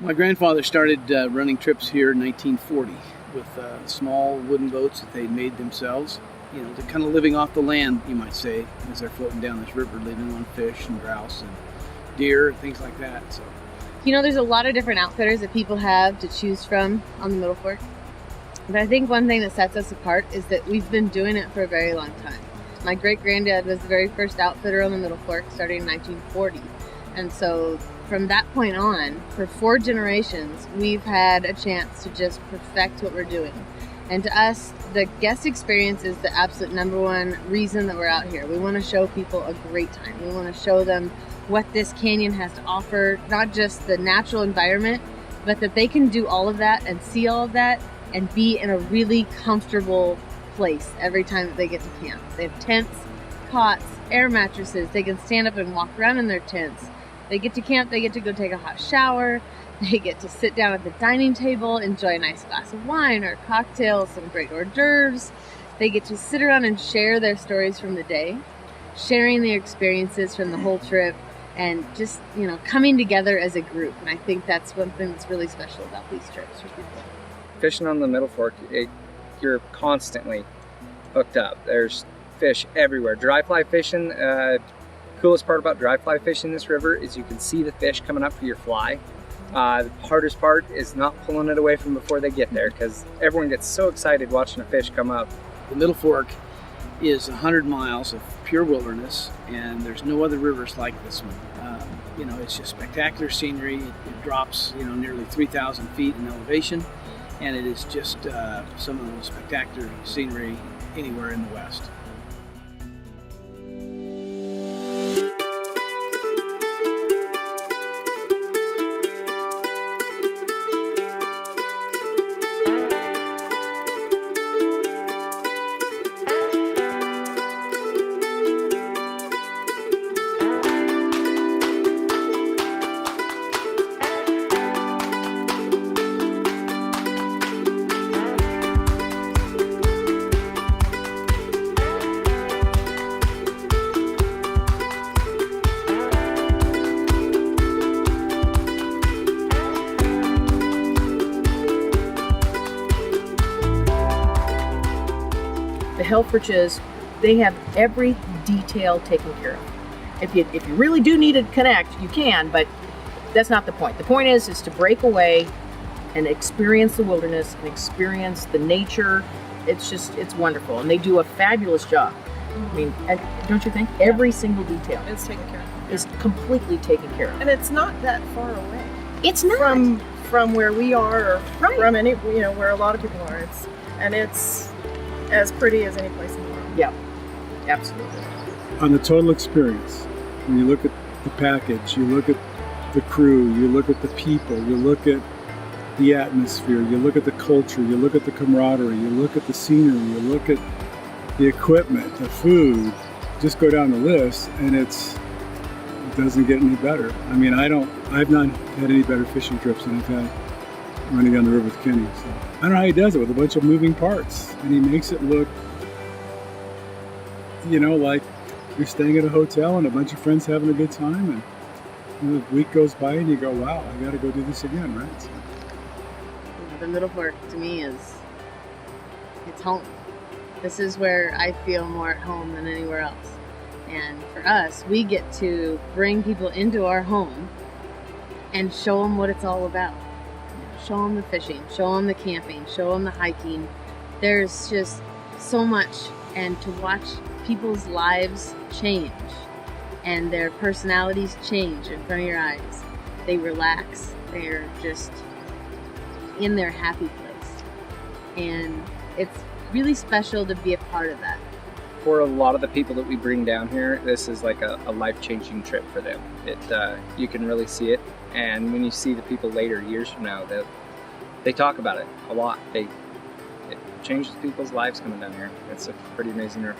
My grandfather started running trips here in 1940 with small wooden boats that they made themselves. You know, they're kind of living off the land, you might say, as they're floating down this river, living on fish and grouse and deer and things like that. So, you know, there's a lot of different outfitters that people have to choose from on the Middle Fork. But I think one thing that sets us apart is that we've been doing it for a very long time. My great-granddad was the very first outfitter on the Middle Fork, starting in 1940. And so from that point on, for 4 generations, we've had a chance to just perfect what we're doing. And to us, the guest experience is the absolute #1 reason that we're out here. We want to show people a great time. We want to show them what this canyon has to offer, not just the natural environment, but that they can do all of that and see all of that and be in a really comfortable place every time that they get to camp. They have tents, cots, air mattresses. They can stand up and walk around in their tents. They get to camp, they get to go take a hot shower. They get to sit down at the dining table, enjoy a nice glass of wine or a cocktail, some great hors d'oeuvres. They get to sit around and share their stories from the day, sharing their experiences from the whole trip, and just, you know, coming together as a group. And I think that's one thing that's really special about these trips for people. Fishing on the Middle Fork, you're constantly hooked up. There's fish everywhere. Dry fly fishing, coolest part about dry fly fishing this river is you can see the fish coming up for your fly. The hardest part is not pulling it away from before they get there, because everyone gets so excited watching a fish come up. the Middle Fork is 100 miles of pure wilderness, and there's no other rivers like this one. You know, it's just spectacular scenery. It drops, you know, nearly 3,000 feet in elevation, and it is just some of the most spectacular scenery anywhere in the West. The Helfriches, they have every detail taken care of. If you really do need to connect, you can, but that's not the point. The point is to break away and experience the wilderness and experience the nature. It's wonderful, and they do a fabulous job. I mean, don't you think? Every single detail It's taken care of. is completely taken care of. And it's not that far away It's not. from where we are, or Right. from any, you know, where a lot of people are. It's as pretty as any place in the world. Yeah, absolutely. On the total experience, when you look at the package, you look at the crew, you look at the people, you look at the atmosphere, you look at the culture, you look at the camaraderie, you look at the scenery, you look at the equipment, the food, just go down the list, and it doesn't get any better. I mean, I've not had any better fishing trips than I've had running down the river with Kenny. So I don't know how he does it with a bunch of moving parts, and he makes it look, you know, like you're staying at a hotel and a bunch of friends having a good time, and you know, the week goes by and you go, wow, I got to go do this again, right? So, The Middle Fork to me it's home. This is where I feel more at home than anywhere else. And for us, we get to bring people into our home and show them what it's all about. Show them the fishing, show them the camping, show them the hiking. There's just so much, and to watch people's lives change and their personalities change in front of your eyes. They relax. They're just in their happy place. And it's really special to be a part of that. For a lot of the people that we bring down here, this is like a life-changing trip for them. You can really see it, and when you see the people later, years from now, they talk about it a lot. It changes people's lives coming down here. It's a pretty amazing trip.